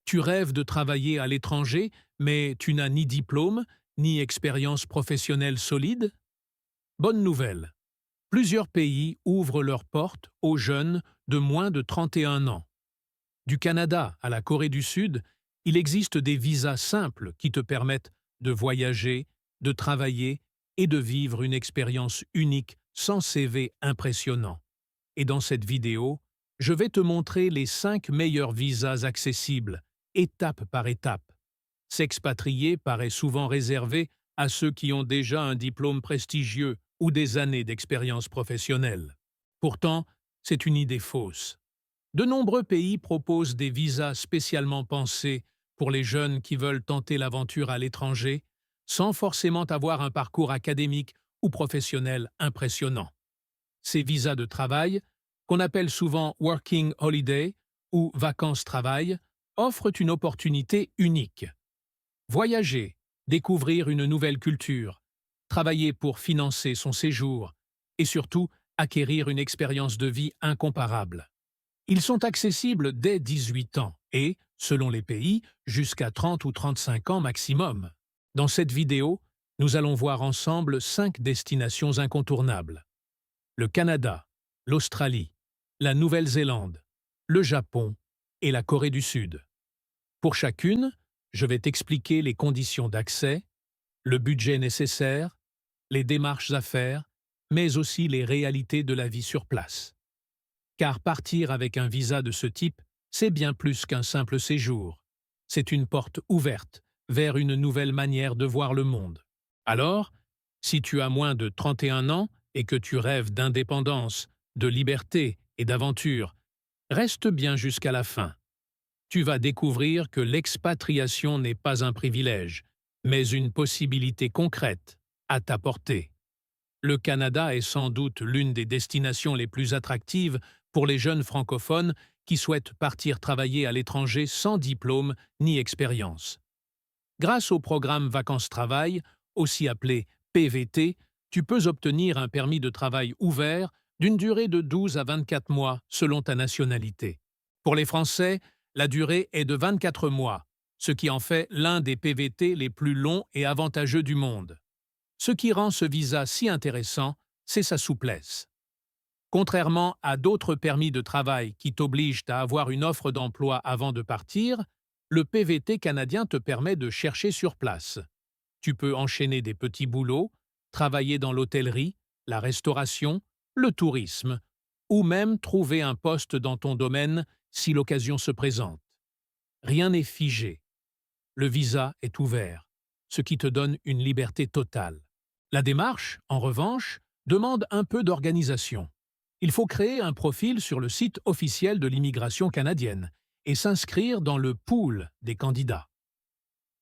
Tu rêves de travailler à l'étranger, mais tu n'as ni diplôme, ni expérience professionnelle solide? Bonne nouvelle. Plusieurs pays ouvrent leurs portes aux jeunes de moins de 31 ans. Du Canada à la Corée du Sud, il existe des visas simples qui te permettent de voyager, de travailler et de vivre une expérience unique sans CV impressionnant. Et dans cette vidéo, je vais te montrer les 5 meilleurs visas accessibles, étape par étape. S'expatrier paraît souvent réservé à ceux qui ont déjà un diplôme prestigieux ou des années d'expérience professionnelle. Pourtant, c'est une idée fausse. De nombreux pays proposent des visas spécialement pensés pour les jeunes qui veulent tenter l'aventure à l'étranger, sans forcément avoir un parcours académique ou professionnel impressionnant. Ces visas de travail, qu'on appelle souvent Working Holiday ou Vacances-Travail, offrent une opportunité unique. Voyager, découvrir une nouvelle culture, travailler pour financer son séjour et surtout acquérir une expérience de vie incomparable. Ils sont accessibles dès 18 ans et, selon les pays, jusqu'à 30 ou 35 ans maximum. Dans cette vidéo, nous allons voir ensemble 5 destinations incontournables. Le Canada, l'Australie, la Nouvelle-Zélande, le Japon et la Corée du Sud. Pour chacune, je vais t'expliquer les conditions d'accès, le budget nécessaire, les démarches à faire, mais aussi les réalités de la vie sur place. Car partir avec un visa de ce type, c'est bien plus qu'un simple séjour. C'est une porte ouverte vers une nouvelle manière de voir le monde. Alors, si tu as moins de 31 ans et que tu rêves d'indépendance, de liberté et d'aventure, reste bien jusqu'à la fin. Tu vas découvrir que l'expatriation n'est pas un privilège, mais une possibilité concrète, à ta portée. Le Canada est sans doute l'une des destinations les plus attractives pour les jeunes francophones qui souhaitent partir travailler à l'étranger sans diplôme ni expérience. Grâce au programme Vacances-Travail, aussi appelé PVT, tu peux obtenir un permis de travail ouvert d'une durée de 12 à 24 mois selon ta nationalité. Pour les Français, la durée est de 24 mois, ce qui en fait l'un des PVT les plus longs et avantageux du monde. Ce qui rend ce visa si intéressant, c'est sa souplesse. Contrairement à d'autres permis de travail qui t'obligent à avoir une offre d'emploi avant de partir, le PVT canadien te permet de chercher sur place. Tu peux enchaîner des petits boulots, travailler dans l'hôtellerie, la restauration, le tourisme, ou même trouver un poste dans ton domaine si l'occasion se présente. Rien n'est figé. Le visa est ouvert, ce qui te donne une liberté totale. La démarche, en revanche, demande un peu d'organisation. Il faut créer un profil sur le site officiel de l'immigration canadienne et s'inscrire dans le pool des candidats.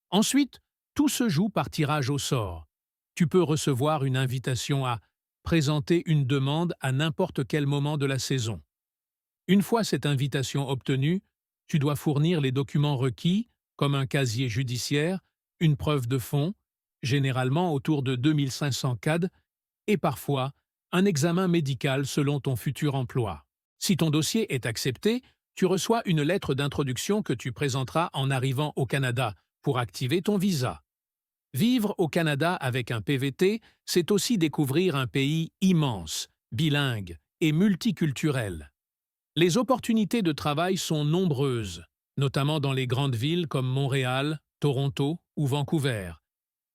Ensuite, tout se joue par tirage au sort. Tu peux recevoir une invitation à présenter une demande à n'importe quel moment de la saison. Une fois cette invitation obtenue, tu dois fournir les documents requis, comme un casier judiciaire, une preuve de fonds, généralement autour de 2500 CAD, et parfois un examen médical selon ton futur emploi. Si ton dossier est accepté, tu reçois une lettre d'introduction que tu présenteras en arrivant au Canada pour activer ton visa. Vivre au Canada avec un PVT, c'est aussi découvrir un pays immense, bilingue et multiculturel. Les opportunités de travail sont nombreuses, notamment dans les grandes villes comme Montréal, Toronto ou Vancouver,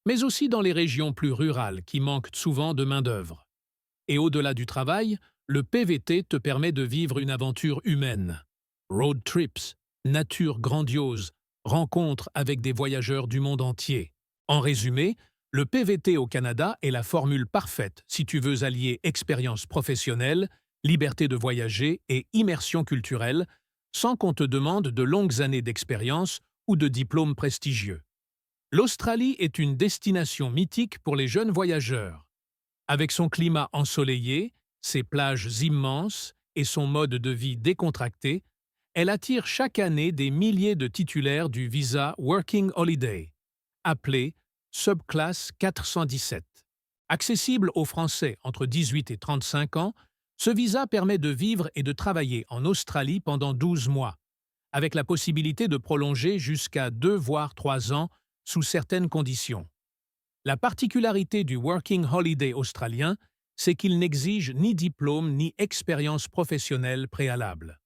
mais aussi dans les régions plus rurales qui manquent souvent de main-d'œuvre. Et au-delà du travail, le PVT te permet de vivre une aventure humaine. Road trips, nature grandiose, rencontres avec des voyageurs du monde entier. En résumé, le PVT au Canada est la formule parfaite si tu veux allier expérience professionnelle, liberté de voyager et immersion culturelle, sans qu'on te demande de longues années d'expérience ou de diplômes prestigieux. L'Australie est une destination mythique pour les jeunes voyageurs. Avec son climat ensoleillé, ses plages immenses et son mode de vie décontracté, elle attire chaque année des milliers de titulaires du visa Working Holiday, appelé Subclass 417. Accessible aux Français entre 18 et 35 ans, ce visa permet de vivre et de travailler en Australie pendant 12 mois, avec la possibilité de prolonger jusqu'à 2 voire 3 ans sous certaines conditions. La particularité du Working Holiday australien, c'est qu'il n'exige ni diplôme ni expérience professionnelle préalable.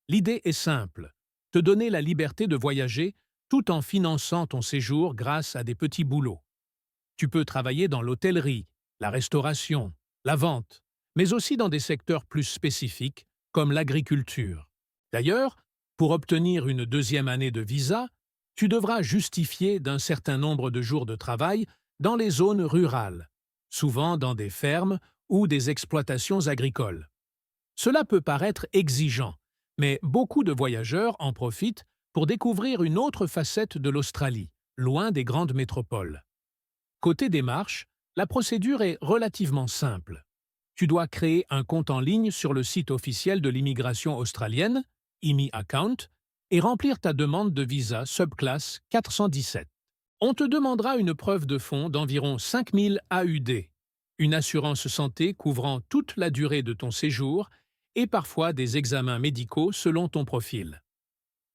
L'idée est simple, te donner la liberté de voyager tout en finançant ton séjour grâce à des petits boulots. Tu peux travailler dans l'hôtellerie, la restauration, la vente, mais aussi dans des secteurs plus spécifiques comme l'agriculture. D'ailleurs, pour obtenir une deuxième année de visa, tu devras justifier d'un certain nombre de jours de travail dans les zones rurales, souvent dans des fermes ou des exploitations agricoles. Cela peut paraître exigeant, mais beaucoup de voyageurs en profitent pour découvrir une autre facette de l'Australie, loin des grandes métropoles. Côté démarche, la procédure est relativement simple. Tu dois créer un compte en ligne sur le site officiel de l'immigration australienne, IMI Account, et remplir ta demande de visa subclasse 417. On te demandera une preuve de fonds d'environ 5000 AUD, une assurance santé couvrant toute la durée de ton séjour et parfois des examens médicaux selon ton profil.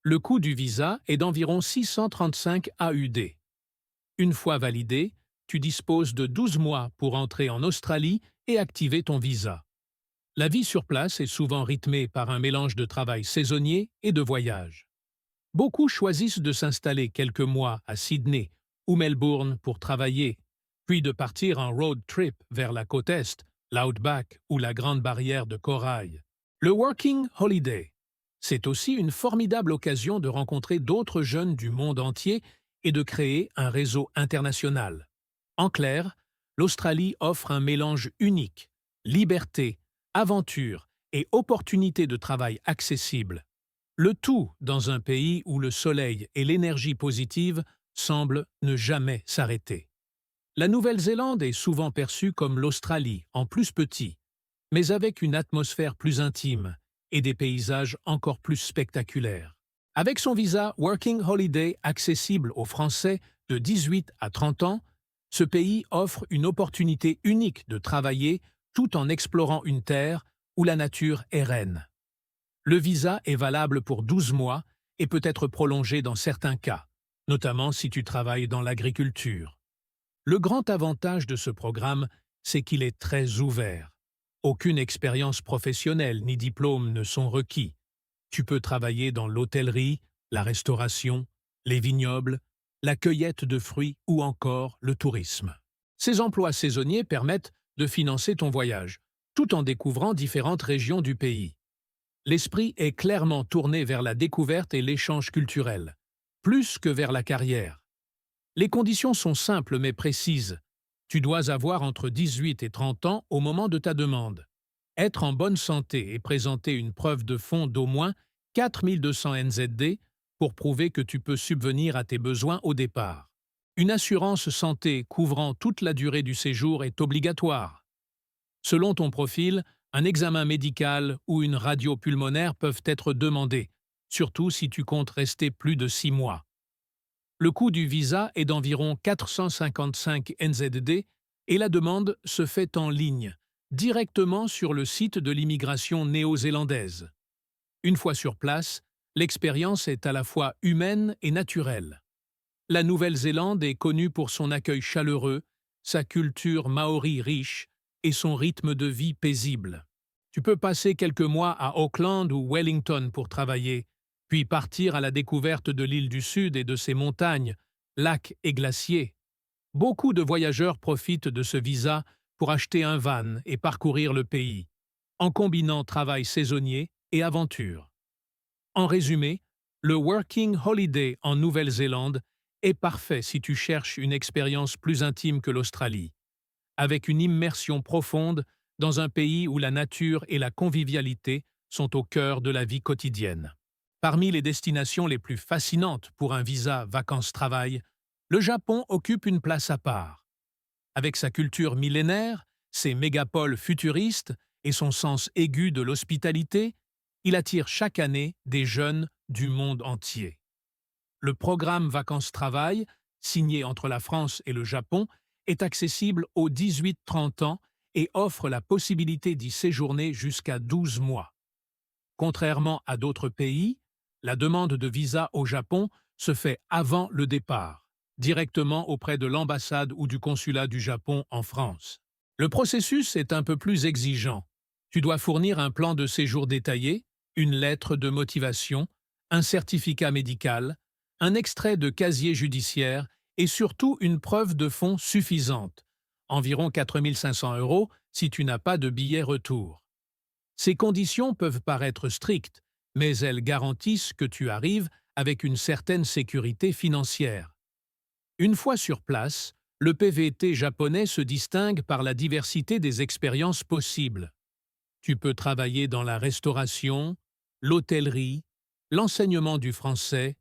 Le coût du visa est d'environ 635 AUD. Une fois validé, tu disposes de 12 mois pour entrer en Australie et activer ton visa. La vie sur place est souvent rythmée par un mélange de travail saisonnier et de voyage. Beaucoup choisissent de s'installer quelques mois à Sydney ou Melbourne pour travailler, puis de partir en road trip vers la côte Est, l'Outback ou la Grande Barrière de Corail. Le Working Holiday, c'est aussi une formidable occasion de rencontrer d'autres jeunes du monde entier et de créer un réseau international. En clair, l'Australie offre un mélange unique, liberté, aventure et opportunités de travail accessibles. Le tout dans un pays où le soleil et l'énergie positive semblent ne jamais s'arrêter. La Nouvelle-Zélande est souvent perçue comme l'Australie, en plus petit, mais avec une atmosphère plus intime et des paysages encore plus spectaculaires. Avec son visa Working Holiday accessible aux Français de 18 à 30 ans, ce pays offre une opportunité unique de travailler tout en explorant une terre où la nature est reine. Le visa est valable pour 12 mois et peut être prolongé dans certains cas, notamment si tu travailles dans l'agriculture. Le grand avantage de ce programme, c'est qu'il est très ouvert. Aucune expérience professionnelle ni diplôme ne sont requis. Tu peux travailler dans l'hôtellerie, la restauration, les vignobles, la cueillette de fruits ou encore le tourisme. Ces emplois saisonniers permettent de financer ton voyage, tout en découvrant différentes régions du pays. L'esprit est clairement tourné vers la découverte et l'échange culturel, plus que vers la carrière. Les conditions sont simples mais précises. Tu dois avoir entre 18 et 30 ans au moment de ta demande, être en bonne santé et présenter une preuve de fonds d'au moins 4200 NZD pour prouver que tu peux subvenir à tes besoins au départ. Une assurance santé couvrant toute la durée du séjour est obligatoire. Selon ton profil, un examen médical ou une radio pulmonaire peuvent être demandés, surtout si tu comptes rester plus de 6 mois. Le coût du visa est d'environ 455 NZD et la demande se fait en ligne, directement sur le site de l'immigration néo-zélandaise. Une fois sur place, l'expérience est à la fois humaine et naturelle. La Nouvelle-Zélande est connue pour son accueil chaleureux, sa culture maori riche et son rythme de vie paisible. Tu peux passer quelques mois à Auckland ou Wellington pour travailler, puis partir à la découverte de l'île du Sud et de ses montagnes, lacs et glaciers. Beaucoup de voyageurs profitent de ce visa pour acheter un van et parcourir le pays, en combinant travail saisonnier et aventure. En résumé, le Working Holiday en Nouvelle-Zélande est parfait si tu cherches une expérience plus intime que l'Australie, avec une immersion profonde dans un pays où la nature et la convivialité sont au cœur de la vie quotidienne. Parmi les destinations les plus fascinantes pour un visa vacances-travail, le Japon occupe une place à part. Avec sa culture millénaire, ses mégapoles futuristes et son sens aigu de l'hospitalité, il attire chaque année des jeunes du monde entier. Le programme Vacances-Travail, signé entre la France et le Japon, est accessible aux 18-30 ans et offre la possibilité d'y séjourner jusqu'à 12 mois. Contrairement à d'autres pays, La demande de visa au Japon se fait avant le départ, directement auprès de l'ambassade ou du consulat du Japon en France. Le processus est un peu plus exigeant. Tu dois fournir un plan de séjour détaillé, une lettre de motivation, un certificat médical, un extrait de casier judiciaire et surtout une preuve de fonds suffisante, environ 4 500 € si tu n'as pas de billet retour. Ces conditions peuvent paraître strictes, mais elles garantissent que tu arrives avec une certaine sécurité financière. Une fois sur place, le PVT japonais se distingue par la diversité des expériences possibles. Tu peux travailler dans la restauration, l'hôtellerie, l'enseignement du français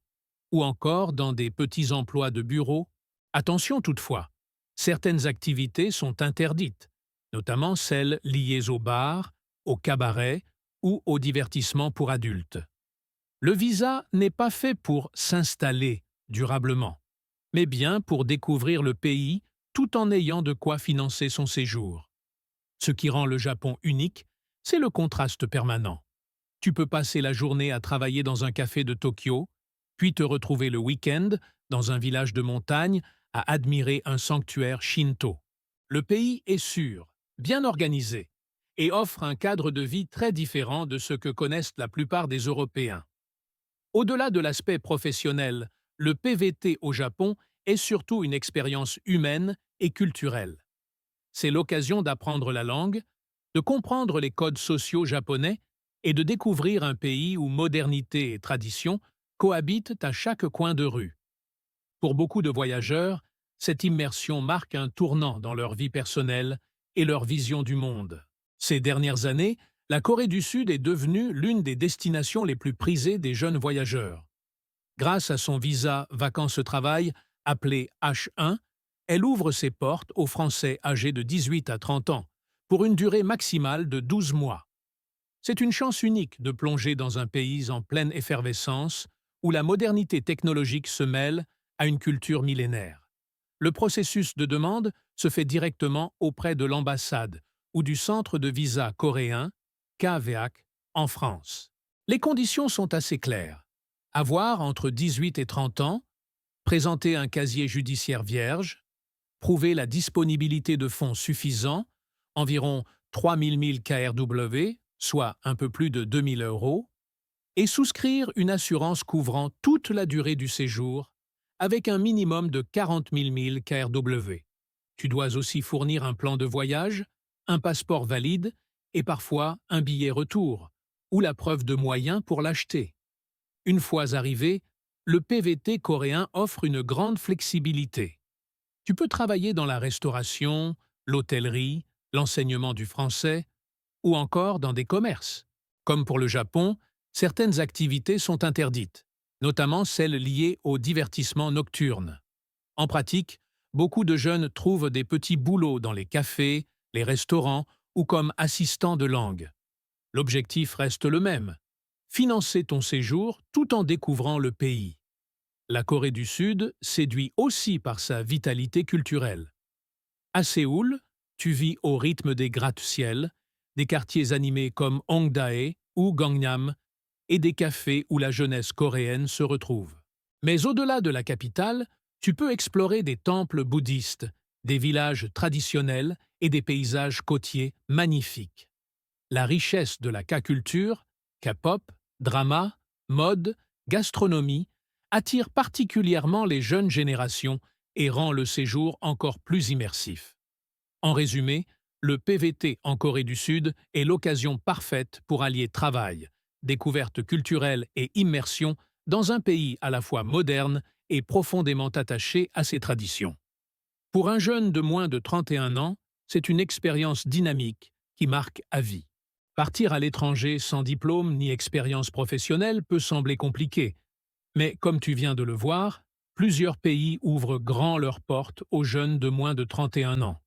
ou encore dans des petits emplois de bureau. Attention toutefois, certaines activités sont interdites, notamment celles liées au bar, au cabaret ou au divertissement pour adultes. Le visa n'est pas fait pour s'installer durablement, mais bien pour découvrir le pays tout en ayant de quoi financer son séjour. Ce qui rend le Japon unique, c'est le contraste permanent. Tu peux passer la journée à travailler dans un café de Tokyo, puis te retrouver le week-end dans un village de montagne à admirer un sanctuaire shinto. Le pays est sûr, bien organisé, et offre un cadre de vie très différent de ce que connaissent la plupart des Européens. Au-delà de l'aspect professionnel, le PVT au Japon est surtout une expérience humaine et culturelle. C'est l'occasion d'apprendre la langue, de comprendre les codes sociaux japonais et de découvrir un pays où modernité et tradition cohabitent à chaque coin de rue. Pour beaucoup de voyageurs, cette immersion marque un tournant dans leur vie personnelle et leur vision du monde. Ces dernières années, la Corée du Sud est devenue l'une des destinations les plus prisées des jeunes voyageurs. Grâce à son visa vacances-travail, appelé H1, elle ouvre ses portes aux Français âgés de 18 à 30 ans, pour une durée maximale de 12 mois. C'est une chance unique de plonger dans un pays en pleine effervescence, où la modernité technologique se mêle à une culture millénaire. Le processus de demande se fait directement auprès de l'ambassade ou du centre de visa coréen, KVAC, en France. Les conditions sont assez claires. Avoir entre 18 et 30 ans, présenter un casier judiciaire vierge, prouver la disponibilité de fonds suffisants, environ 3 000 KRW, soit un peu plus de 2 000 €, et souscrire une assurance couvrant toute la durée du séjour avec un minimum de 40 000 KRW. Tu dois aussi fournir un plan de voyage, un passeport valide et parfois un billet retour ou la preuve de moyens pour l'acheter. Une fois arrivé, le PVT coréen offre une grande flexibilité. Tu peux travailler dans la restauration, l'hôtellerie, l'enseignement du français ou encore dans des commerces. Comme pour le Japon, certaines activités sont interdites, notamment celles liées au divertissement nocturne. En pratique, beaucoup de jeunes trouvent des petits boulots dans les cafés, les restaurants ou comme assistants de langue. L'objectif reste le même: financer ton séjour tout en découvrant le pays. La Corée du Sud séduit aussi par sa vitalité culturelle. À Séoul, tu vis au rythme des gratte-ciel, des quartiers animés comme Hongdae ou Gangnam, et des cafés où la jeunesse coréenne se retrouve. Mais au-delà de la capitale, tu peux explorer des temples bouddhistes, des villages traditionnels et des paysages côtiers magnifiques. La richesse de la K-culture, K-pop, drama, mode, gastronomie, attire particulièrement les jeunes générations et rend le séjour encore plus immersif. En résumé, le PVT en Corée du Sud est l'occasion parfaite pour allier travail, découverte culturelle et immersion dans un pays à la fois moderne et profondément attaché à ses traditions. Pour un jeune de moins de 31 ans, c'est une expérience dynamique qui marque à vie. Partir à l'étranger sans diplôme ni expérience professionnelle peut sembler compliqué, mais comme tu viens de le voir, plusieurs pays ouvrent grand leurs portes aux jeunes de moins de 31 ans.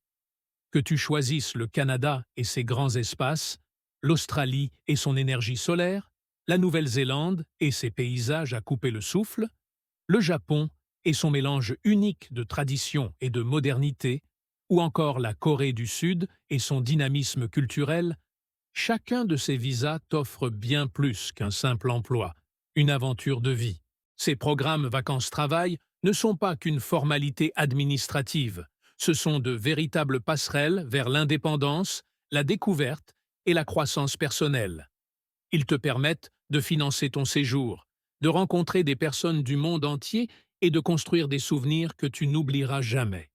Que tu choisisses le Canada et ses grands espaces, l'Australie et son énergie solaire, la Nouvelle-Zélande et ses paysages à couper le souffle, le Japon et son mélange unique de tradition et de modernité, ou encore la Corée du Sud et son dynamisme culturel, chacun de ces visas t'offre bien plus qu'un simple emploi, une aventure de vie. Ces programmes vacances-travail ne sont pas qu'une formalité administrative, ce sont de véritables passerelles vers l'indépendance, la découverte et la croissance personnelle. Ils te permettent de financer ton séjour, de rencontrer des personnes du monde entier et de construire des souvenirs que tu n'oublieras jamais.